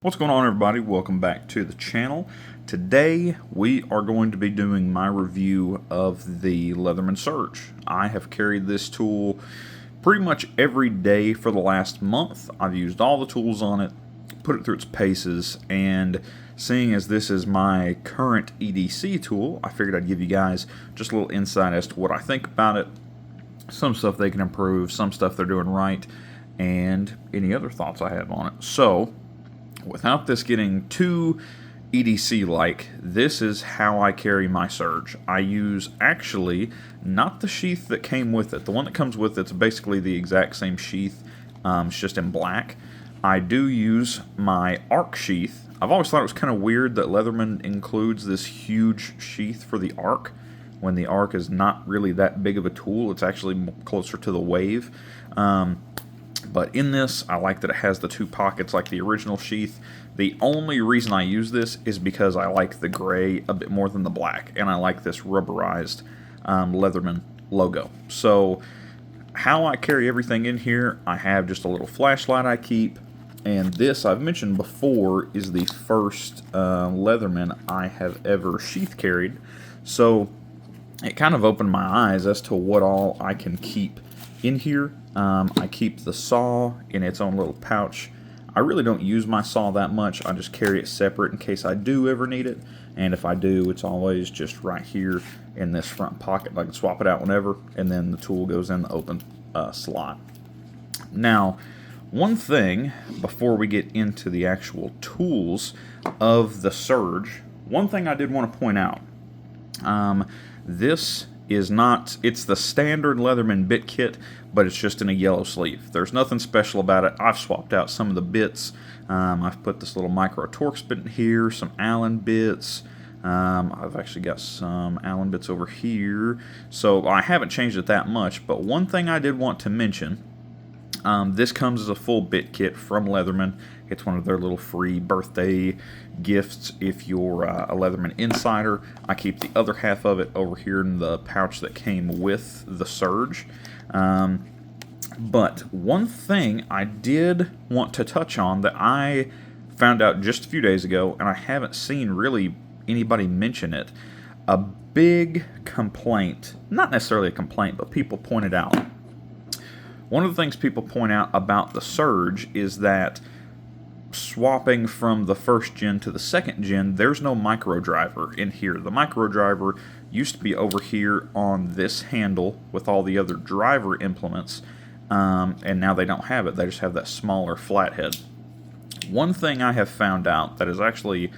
What's going on, everybody? Welcome back to the channel. Today we are going to be doing my review of the Leatherman Surge. I have carried this tool pretty much every day for the last month. I've used all the tools on it, put it through its paces, and seeing as this is my current EDC tool, I figured I'd give you guys just a little insight as to what I think about it, some stuff they can improve, some stuff they're doing right, and any other thoughts I have on it. So, without this getting too EDC-like, this is how I carry my Surge. I use, actually, not the sheath that came with it. The one that comes with it's basically the exact same sheath, it's just in black. I do use my arc sheath. I've always thought it was kind of weird that Leatherman includes this huge sheath for the arc, when the arc is not really that big of a tool. It's actually closer to the wave. But in this, I like that it has the two pockets like the original sheath. The only reason I use this is because I like the gray a bit more than the black, and I like this rubberized Leatherman logo. So how I carry everything in here, I have just a little flashlight I keep, and this, I've mentioned before, is the first Leatherman I have ever sheath carried. So it kind of opened my eyes as to what all I can keep in here. I keep the saw in its own little pouch. I really don't use my saw that much. I just carry it separate in case I do ever need it. And if I do, it's always just right here in this front pocket. I can swap it out whenever, and then the tool goes in the open slot. Now, one thing before we get into the actual tools of the Surge, one thing I did want to point out. This is not, it's the standard Leatherman bit kit, but it's just in a yellow sleeve. There's nothing special about it. I've swapped out some of the bits. I've put this little micro Torx bit in here, some Allen bits. I've actually got some Allen bits over here. So I haven't changed it that much, but one thing I did want to mention, this comes as a full bit kit from Leatherman. It's one of their little free birthday gifts if you're a Leatherman insider. I keep the other half of it over here in the pouch that came with the Surge. But one thing I did want to touch on that I found out just a few days ago, and I haven't seen really anybody mention it, a big complaint, not necessarily a complaint, but people pointed out. One of the things people point out about the Surge is that swapping from the first gen to the second gen, there's no micro driver in here. The micro driver used to be over here on this handle with all the other driver implements, and now they don't have it. They just have that smaller flathead. One thing I have found out that has actually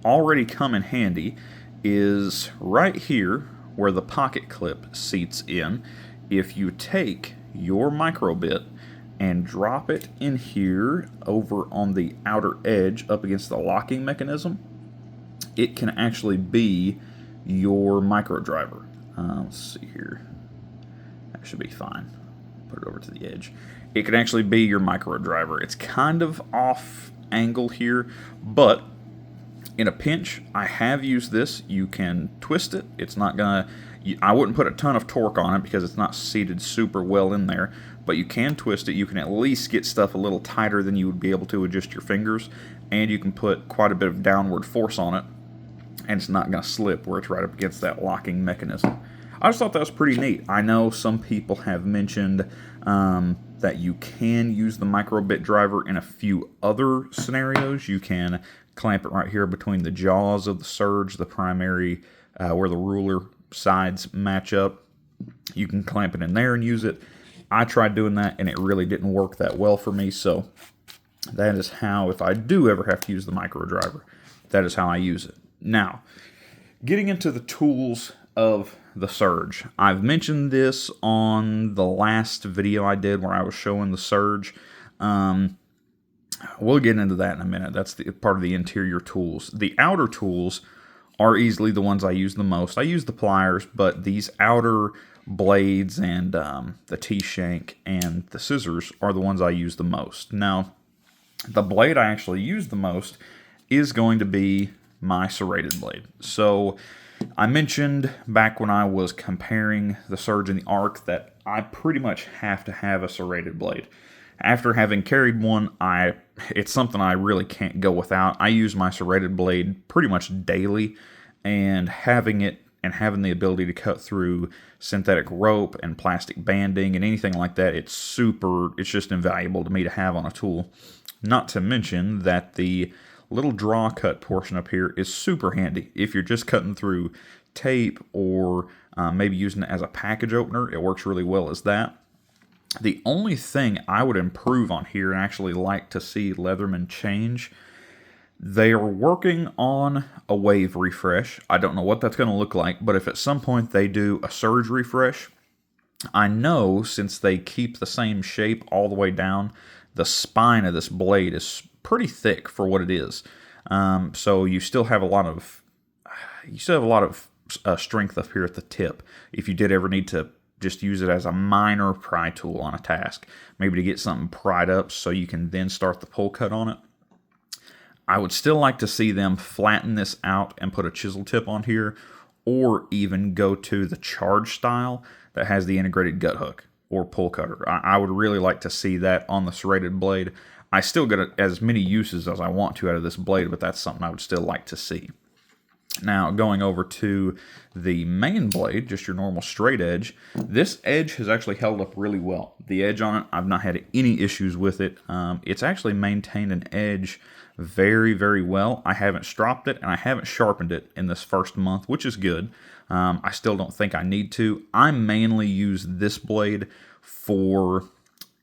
already come in handy is right here where the pocket clip seats in. If you take your micro bit and drop it in here over on the outer edge up against the locking mechanism, it can actually be your micro driver. Let's see here. That should be fine. Put it over to the edge. It can actually be your micro driver. It's kind of off angle here, but in a pinch, I have used this. You can twist it. It's not gonna, I wouldn't put a ton of torque on it because it's not seated super well in there, but you can twist it. You can at least get stuff a little tighter than you would be able to with just your fingers, and you can put quite a bit of downward force on it, and it's not gonna slip where it's right up against that locking mechanism. I just thought that was pretty neat. I know some people have mentioned that you can use the micro bit driver in a few other scenarios. You can clamp it right here between the jaws of the Surge, the primary, where the ruler sides match up. You can clamp it in there and use it. I tried doing that, and it really didn't work that well for me, so that is how, if I do ever have to use the micro driver, that is how I use it. Now, getting into the tools of the Surge. I've mentioned this on the last video I did where I was showing the Surge. We'll get into that in a minute. That's the part of the interior tools. The outer tools are easily the ones I use the most. I use the pliers, but these outer blades and the T-shank and the scissors are the ones I use the most. Now, the blade I actually use the most is going to be my serrated blade. So I mentioned back when I was comparing the Surge and the Arc that I pretty much have to have a serrated blade. After having carried one, I it's something I really can't go without. I use my serrated blade pretty much daily, and having the ability to cut through synthetic rope and plastic banding and anything like that, it's just invaluable to me to have on a tool. Not to mention that the little draw cut portion up here is super handy. If you're just cutting through tape or maybe using it as a package opener, it works really well as that. The only thing I would improve on here and actually like to see Leatherman change, they are working on a wave refresh. I don't know what that's going to look like, but if at some point they do a surge refresh, I know since they keep the same shape all the way down, the spine of this blade is pretty thick for what it is. So you still have a lot of strength up here at the tip if you did ever need to just use it as a minor pry tool on a task, maybe to get something pried up so you can then start the pull cut on it. I would still like to see them flatten this out and put a chisel tip on here, or even go to the charge style that has the integrated gut hook or pull cutter. I would really like to see that on the serrated blade. I still get as many uses as I want to out of this blade, but that's something I would still like to see. Now, going over to the main blade, just your normal straight edge, this edge has actually held up really well. The edge on it, I've not had any issues with it. It's actually maintained an edge very, very well. I haven't stropped it, and I haven't sharpened it in this first month, which is good. I still don't think I need to. I mainly use this blade for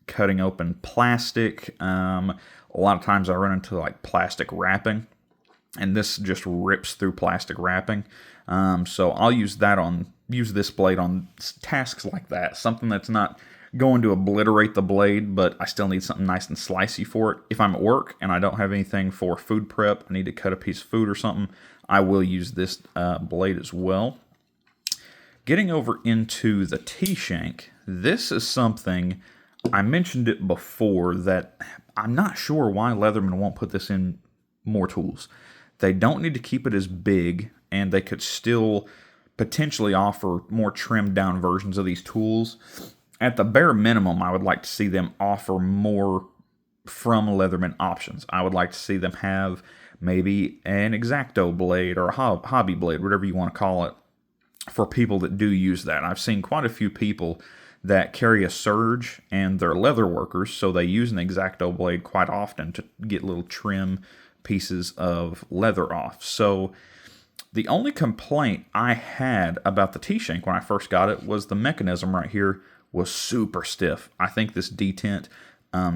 cutting open plastic. A lot of times I run into like plastic wrapping, and this just rips through plastic wrapping. So I'll use this blade on tasks like that. Something that's not going to obliterate the blade, but I still need something nice and slicey for it. If I'm at work and I don't have anything for food prep, I need to cut a piece of food or something, I will use this blade as well. Getting over into the T-shank, this is something, I mentioned it before, that I'm not sure why Leatherman won't put this in more tools. They don't need to keep it as big, and they could still potentially offer more trimmed down versions of these tools. At the bare minimum, I would like to see them offer more from Leatherman options. I would like to see them have maybe an X-Acto blade or a hobby blade, whatever you want to call it, for people that do use that. I've seen quite a few people that carry a Surge and they're leather workers, so they use an X-Acto blade quite often to get little trim pieces of leather off. So the only complaint I had about the T-shank when I first got it was the mechanism right here was super stiff. I think this detent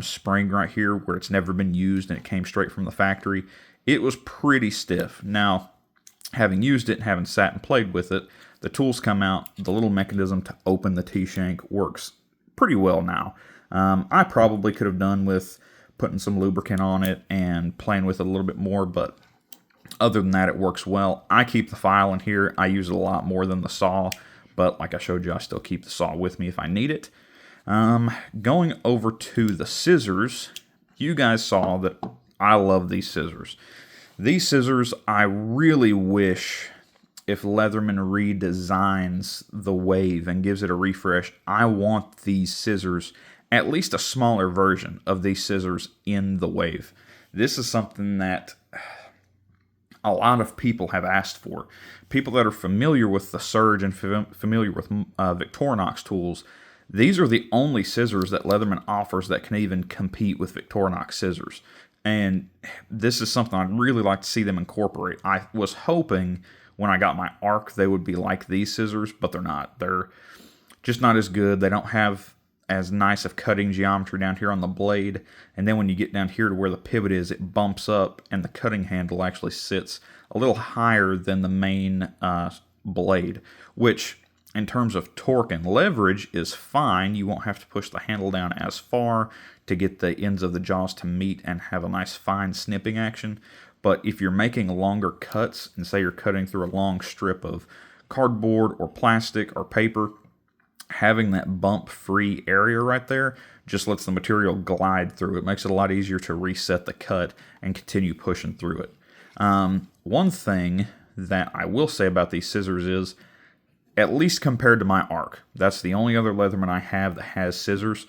spring right here, where it's never been used and it came straight from the factory, it was pretty stiff. Now, having used it and having sat and played with it, the tools come out, the little mechanism to open the T-shank works pretty well now. I probably could have done with putting some lubricant on it and playing with it a little bit more, but other than that, it works well. I keep the file in here. I use it a lot more than the saw, but like I showed you, I still keep the saw with me if I need it. Going over to the scissors, you guys saw that I love these scissors. These scissors, I really wish if Leatherman redesigns the wave and gives it a refresh, I want these scissors, at least a smaller version of these scissors in the wave. This is something that a lot of people have asked for. People that are familiar with the Surge and familiar with Victorinox tools, these are the only scissors that Leatherman offers that can even compete with Victorinox scissors. And this is something I'd really like to see them incorporate. I was hoping when I got my arc they would be like these scissors, but they're not. They're just not as good. They don't have as nice of cutting geometry down here on the blade, and then when you get down here to where the pivot is, it bumps up and the cutting handle actually sits a little higher than the main blade, which in terms of torque and leverage is fine. You won't have to push the handle down as far to get the ends of the jaws to meet and have a nice fine snipping action. But if you're making longer cuts, and say you're cutting through a long strip of cardboard or plastic or paper, having that bump-free area right there just lets the material glide through. It makes it a lot easier to reset the cut and continue pushing through it. One thing that I will say about these scissors is, at least compared to my arc, that's the only other Leatherman I have that has scissors.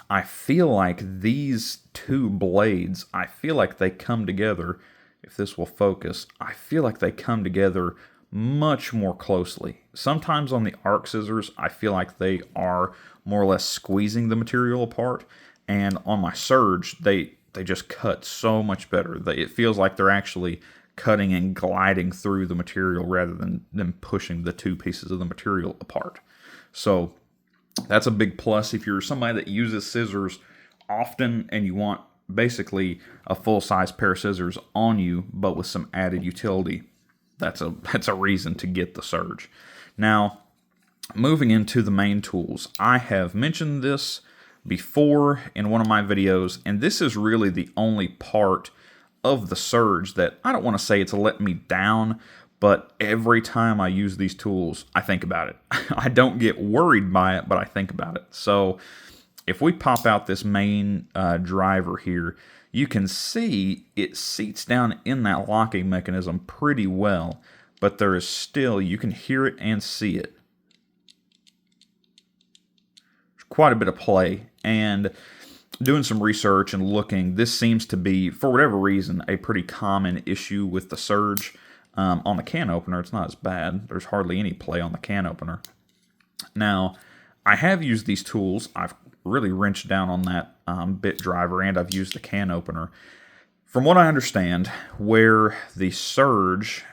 I feel like these two blades, I feel like they come together, if this will focus, I feel like they come together much more closely. Sometimes on the arc scissors, I feel like they are more or less squeezing the material apart, and on my Surge, they just cut so much better. It feels like they're actually cutting and gliding through the material rather than them pushing the two pieces of the material apart. So that's a big plus if you're somebody that uses scissors often and you want basically a full-size pair of scissors on you, but with some added utility. That's a reason to get the Surge. Now, moving into the main tools, I have mentioned this before in one of my videos, and this is really the only part of the Surge that I don't want to say it's let me down, but every time I use these tools, I think about it. I don't get worried by it, but I think about it. So if we pop out this main driver here, you can see it seats down in that locking mechanism pretty well, but there is still, you can hear it and see it. There's quite a bit of play, and doing some research and looking, this seems to be, for whatever reason, a pretty common issue with the Surge. On the can opener, it's not as bad. There's hardly any play on the can opener. Now, I have used these tools. I've really wrenched down on that bit driver, and I've used the can opener. From what I understand, where the Surge,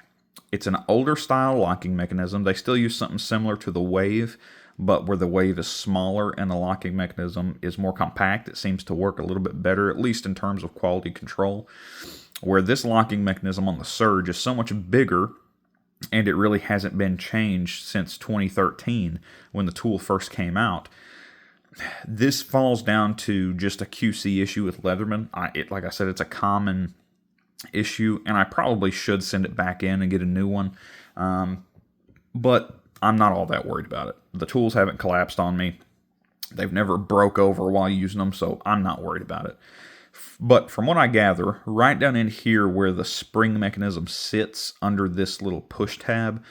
it's an older style locking mechanism. They still use something similar to the Wave, but where the Wave is smaller and the locking mechanism is more compact, it seems to work a little bit better, at least in terms of quality control. Where this locking mechanism on the Surge is so much bigger, and it really hasn't been changed since 2013 when the tool first came out. This falls down to just a QC issue with Leatherman. Like I said, it's a common issue, and I probably should send it back in and get a new one. But I'm not all that worried about it. The tools haven't collapsed on me. They've never broke over while using them, so I'm not worried about it. But from what I gather, right down in here where the spring mechanism sits under this little push tab,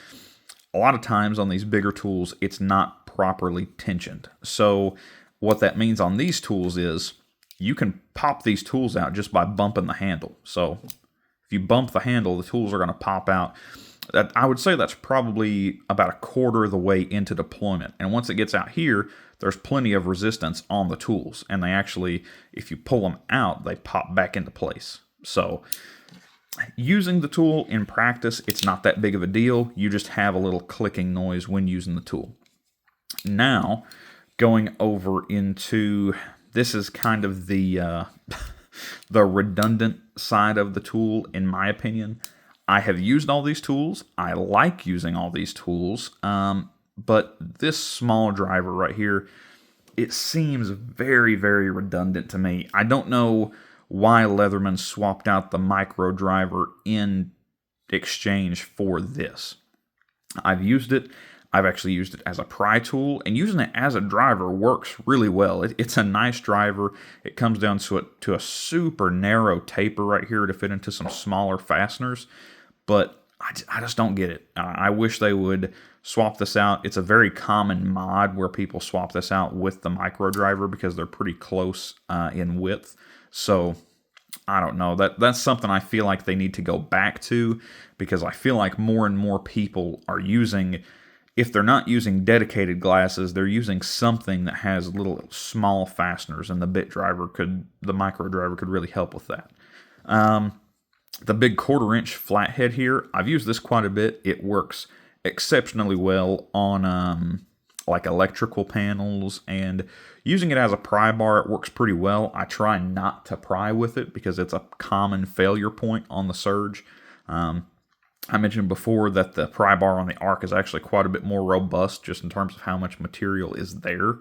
a lot of times on these bigger tools, it's not properly tensioned. So what that means on these tools is you can pop these tools out just by bumping the handle. So if you bump the handle, the tools are going to pop out. I would say that's probably about a quarter of the way into deployment. And once it gets out here, there's plenty of resistance on the tools. And they actually, if you pull them out, they pop back into place. So using the tool in practice, it's not that big of a deal. You just have a little clicking noise when using the tool. Now, going over into, this is kind of the the redundant side of the tool, in my opinion. I have used all these tools. I like using all these tools, but this small driver right here, it seems very, very redundant to me. I don't know why Leatherman swapped out the micro driver in exchange for this. I've used it. I've actually used it as a pry tool, and using it as a driver works really well. It's a nice driver. It comes down to a super narrow taper right here to fit into some smaller fasteners, but I just don't get it. I wish they would swap this out. It's a very common mod where people swap this out with the micro driver because they're pretty close in width. So I don't know. That's something I feel like they need to go back to, because I feel like more and more people are using, if they're not using dedicated glasses, they're using something that has little small fasteners, and the micro driver could really help with that. The big 1/4 inch flathead here, I've used this quite a bit. It works exceptionally well on like electrical panels, and using it as a pry bar, it works pretty well. I try not to pry with it because it's a common failure point on the Surge. I mentioned before that the pry bar on the Arc is actually quite a bit more robust just in terms of how much material is there,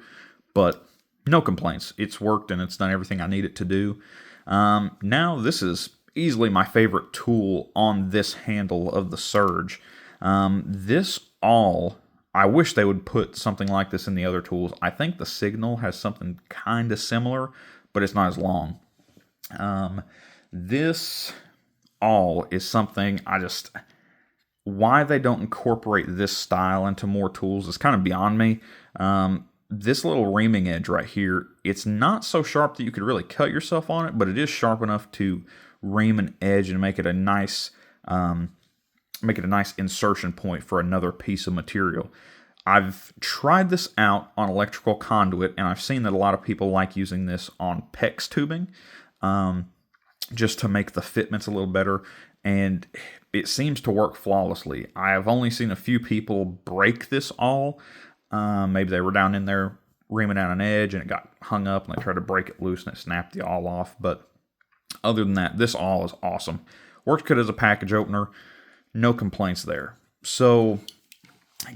but no complaints. It's worked and it's done everything I need it to do. Now this is easily my favorite tool on this handle of the Surge. This awl, I wish they would put something like this in the other tools. I think the Signal has something kind of similar, but it's not as long. This awl is something why they don't incorporate this style into more tools is kind of beyond me. this little reaming edge right here, it's not so sharp that you could really cut yourself on it, but it is sharp enough to ream an edge and make it a nice insertion point for another piece of material. I've tried this out on electrical conduit, and I've seen that a lot of people like using this on PEX tubing, just to make the fitments a little better, and it seems to work flawlessly. I have only seen a few people break this awl. Maybe they were down in there reaming out an edge and it got hung up and they tried to break it loose and it snapped the awl off. But other than that, this awl is awesome. Works good as a package opener. No complaints there. So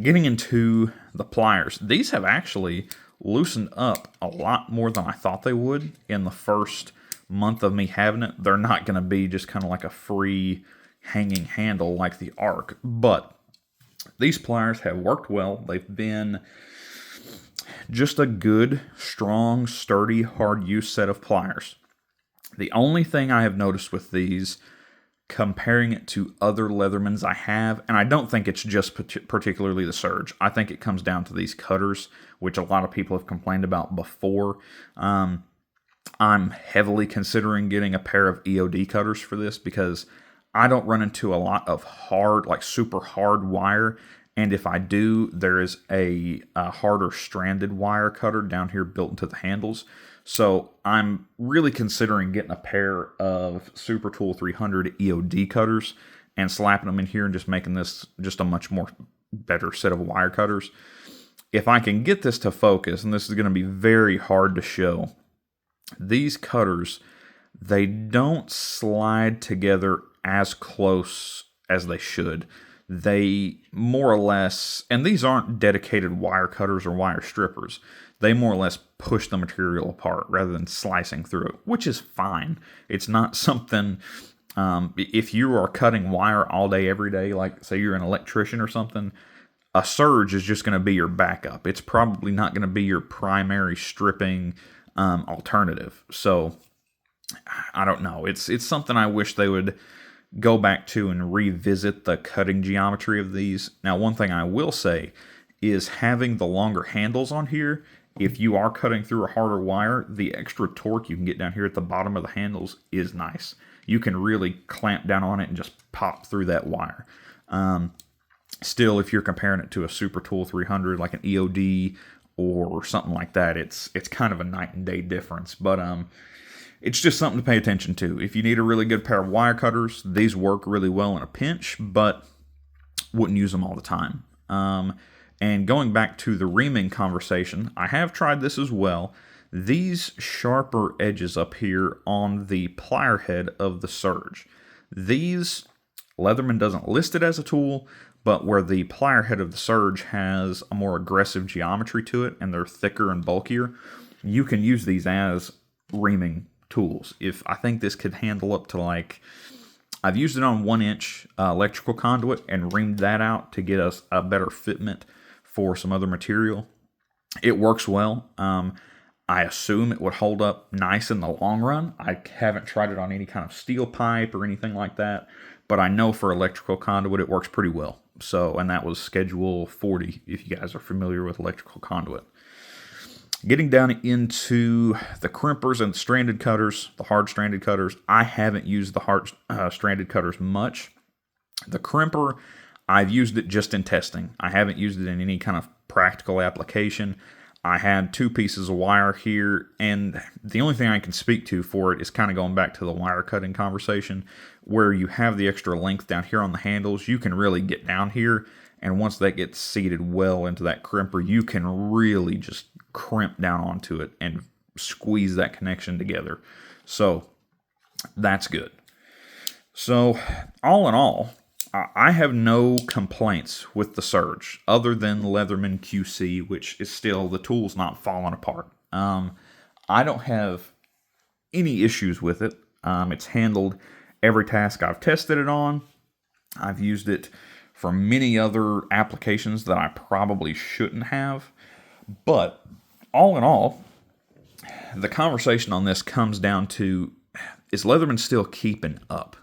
getting into the pliers, these have actually loosened up a lot more than I thought they would in the first month of me having it. They're not going to be just kind of like a free hanging handle like the Arc, but these pliers have worked well. They've been just a good, strong, sturdy, hard use set of pliers. The only thing I have noticed with these, comparing it to other Leathermans I have, and I don't think it's just particularly the Surge. I think it comes down to these cutters, which a lot of people have complained about before. I'm heavily considering getting a pair of EOD cutters for this because I don't run into a lot of hard, like super hard wire. And if I do, there is a harder stranded wire cutter down here built into the handles. So I'm really considering getting a pair of Super Tool 300 EOD cutters and slapping them in here and just making this just a much more better set of wire cutters. If I can get this to focus, and this is going to be very hard to show, these cutters, they don't slide together as close as they should. They more or less, and these aren't dedicated wire cutters or wire strippers, they more or less push the material apart rather than slicing through it, which is fine. It's not something, if you are cutting wire all day, every day, like say you're an electrician or something, a Surge is just going to be your backup. It's probably not going to be your primary stripping alternative. So I don't know. It's something I wish they would go back to and revisit the cutting geometry of these. Now, one thing I will say is having the longer handles on here, if you are cutting through a harder wire, the extra torque you can get down here at the bottom of the handles is nice. You can really clamp down on it and just pop through that wire. Still, if you're comparing it to a Super Tool 300, like an EOD or something like that, it's kind of a night and day difference. But it's just something to pay attention to. If you need a really good pair of wire cutters, these work really well in a pinch, but wouldn't use them all the time. And going back to the reaming conversation, I have tried this as well. These sharper edges up here on the plier head of the Surge, these, Leatherman doesn't list it as a tool, but where the plier head of the Surge has a more aggressive geometry to it and they're thicker and bulkier, you can use these as reaming tools. If I think this could handle up to, like, I've used it on 1-inch electrical conduit and reamed that out to get us a better fitment for some other material. It works well. I assume it would hold up nice in the long run. I haven't tried it on any kind of steel pipe or anything like that, but I know for electrical conduit it works pretty well. So, and that was Schedule 40, if you guys are familiar with electrical conduit. Getting down into the crimpers and stranded cutters, the hard stranded cutters, I haven't used the hard stranded cutters much. The crimper, I've used it just in testing. I haven't used it in any kind of practical application. I had 2 pieces of wire here, and the only thing I can speak to for it is kind of going back to the wire cutting conversation, where you have the extra length down here on the handles. You can really get down here, and once that gets seated well into that crimper, you can really just crimp down onto it and squeeze that connection together. So that's good. So all in all, I have no complaints with the Surge other than Leatherman QC, which is still, the tool's not falling apart. I don't have any issues with it. It's handled every task I've tested it on. I've used it for many other applications that I probably shouldn't have. But all in all, the conversation on this comes down to, is Leatherman still keeping up?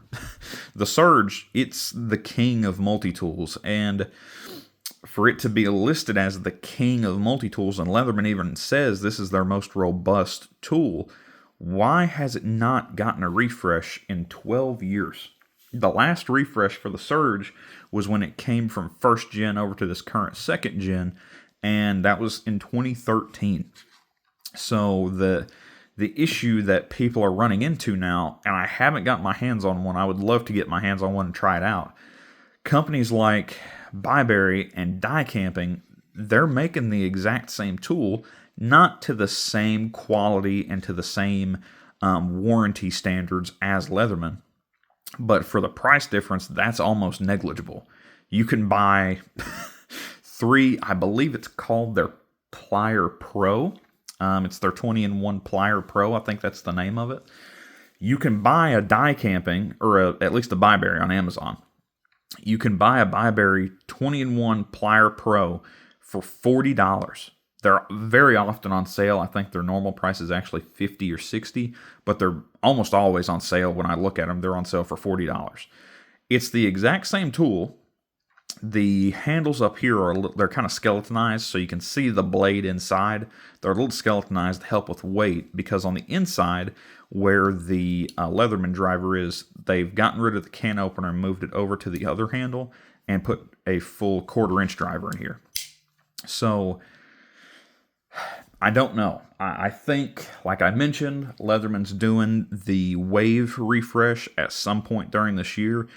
The Surge, it's the king of multi-tools, and for it to be listed as the king of multi-tools, and Leatherman even says this is their most robust tool, why has it not gotten a refresh in 12 years? The last refresh for the Surge was when it came from first gen over to this current second gen, and that was in 2013. So the issue that people are running into now, and I haven't got my hands on one, I would love to get my hands on one and try it out. Companies like Byberry and Die Camping, they're making the exact same tool, not to the same quality and to the same warranty standards as Leatherman, but for the price difference, that's almost negligible. You can buy three, I believe it's called their Plier Pro. It's their 20-in-1 Plier Pro. I think that's the name of it. You can buy a Die Camping, or at least a Byberry on Amazon. You can buy a Byberry 20-in-1 Plier Pro for $40. They're very often on sale. I think their normal price is actually $50 or $60, but they're almost always on sale. When I look at them, they're on sale for $40. It's the exact same tool. The handles up here they're kind of skeletonized, so you can see the blade inside. They're a little skeletonized to help with weight, because on the inside, where the Leatherman driver is, they've gotten rid of the can opener and moved it over to the other handle and put a full 1/4-inch driver in here. So I don't know. I think, like I mentioned, Leatherman's doing the Wave refresh at some point during this year.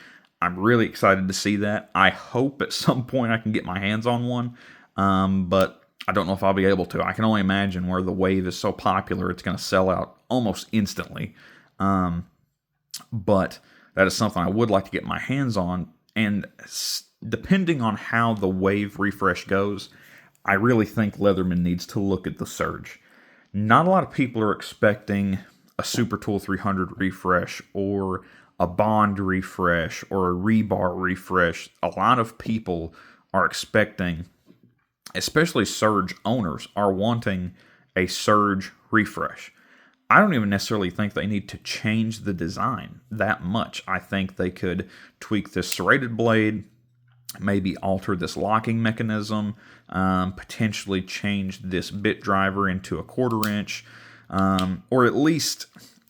I'm really excited to see that. I hope at some point I can get my hands on one, but I don't know if I'll be able to. I can only imagine where the Wave is so popular, it's going to sell out almost instantly. But that is something I would like to get my hands on, and depending on how the Wave refresh goes, I really think Leatherman needs to look at the Surge. Not a lot of people are expecting a Super Tool 300 refresh or a Bond refresh or a rebar refresh. A lot of people are expecting, especially Surge owners, are wanting a Surge refresh. I don't even necessarily think they need to change the design that much. I think they could tweak this serrated blade, maybe alter this locking mechanism, potentially change this bit driver into a 1/4-inch, or at least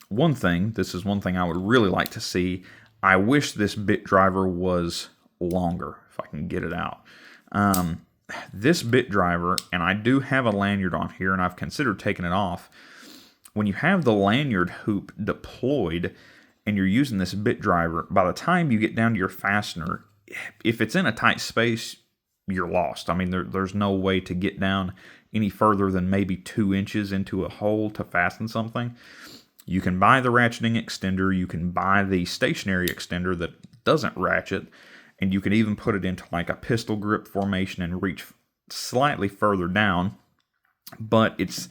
one thing, this is one thing I would really like to see. I wish this bit driver was longer, if I can get it out. This bit driver, and I do have a lanyard on here, and I've considered taking it off. When you have the lanyard hoop deployed and you're using this bit driver, by the time you get down to your fastener, if it's in a tight space, you're lost. I mean, there's no way to get down any further than maybe 2 inches into a hole to fasten something. You can buy the ratcheting extender, you can buy the stationary extender that doesn't ratchet, and you can even put it into like a pistol grip formation and reach slightly further down. But it's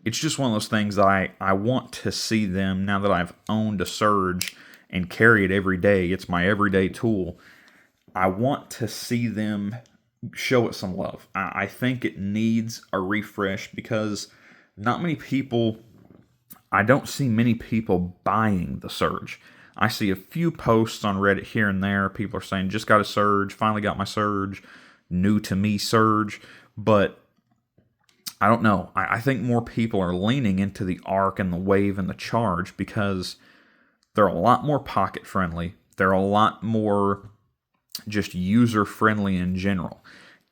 just one of those things that I want to see them, now that I've owned a Surge and carry it every day, it's my everyday tool, I want to see them show it some love. I think it needs a refresh, because not many people, I don't see many people buying the Surge. I see a few posts on Reddit here and there. People are saying, just got a Surge, finally got my Surge, new to me Surge. But I don't know. I think more people are leaning into the Arc and the Wave and the Charge, because they're a lot more pocket friendly. They're a lot more just user friendly in general.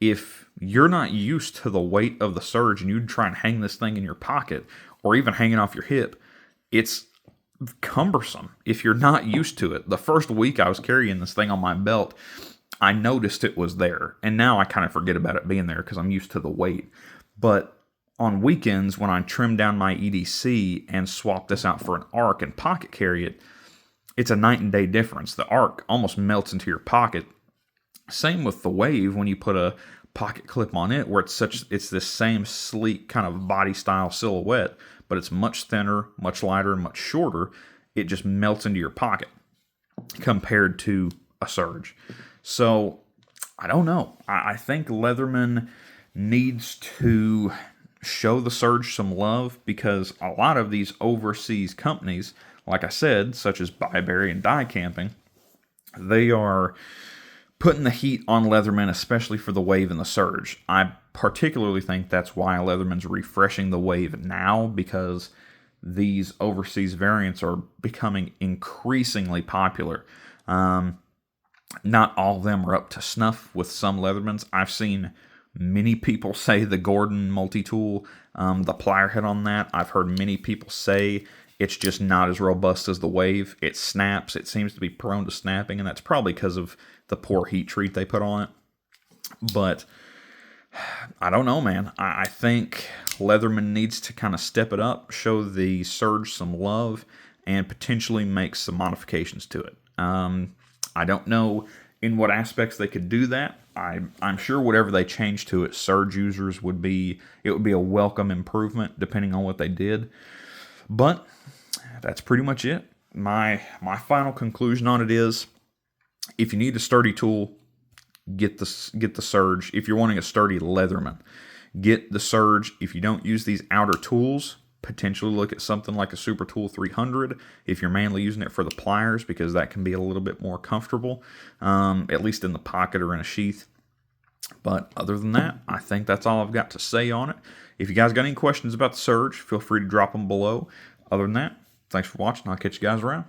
If you're not used to the weight of the Surge and you try and hang this thing in your pocket, or even hanging off your hip, it's cumbersome if you're not used to it. The first week I was carrying this thing on my belt, I noticed it was there, and now I kind of forget about it being there because I'm used to the weight. But on weekends, when I trim down my EDC and swap this out for an Arc and pocket carry it, it's a night and day difference. The Arc almost melts into your pocket. Same with the Wave when you put a pocket clip on it, where it's this same sleek kind of body style silhouette, but it's much thinner, much lighter, and much shorter. It just melts into your pocket compared to a Surge. So I don't know. I think Leatherman needs to show the Surge some love, because a lot of these overseas companies, like I said, such as Byberry and Die Camping, they are putting the heat on Leatherman, especially for the Wave and the Surge. I particularly think that's why Leatherman's refreshing the Wave now, because these overseas variants are becoming increasingly popular. Not all of them are up to snuff with some Leathermans. I've seen many people say the Gordon multi-tool, the plier head on that. I've heard many people say it's just not as robust as the Wave. It snaps. It seems to be prone to snapping, and that's probably because of the poor heat treat they put on it. But I don't know, man. I think Leatherman needs to kind of step it up, show the Surge some love, and potentially make some modifications to it. I don't know in what aspects they could do that. I'm sure whatever they change to it, Surge users would be a welcome improvement depending on what they did. But that's pretty much it. My final conclusion on it is, if you need a sturdy tool, get the Surge. If you're wanting a sturdy Leatherman, get the Surge. If you don't use these outer tools, potentially look at something like a Super Tool 300 if you're mainly using it for the pliers, because that can be a little bit more comfortable, at least in the pocket or in a sheath. But other than that, I think that's all I've got to say on it. If you guys got any questions about the Surge, feel free to drop them below. Other than that, thanks for watching. I'll catch you guys around.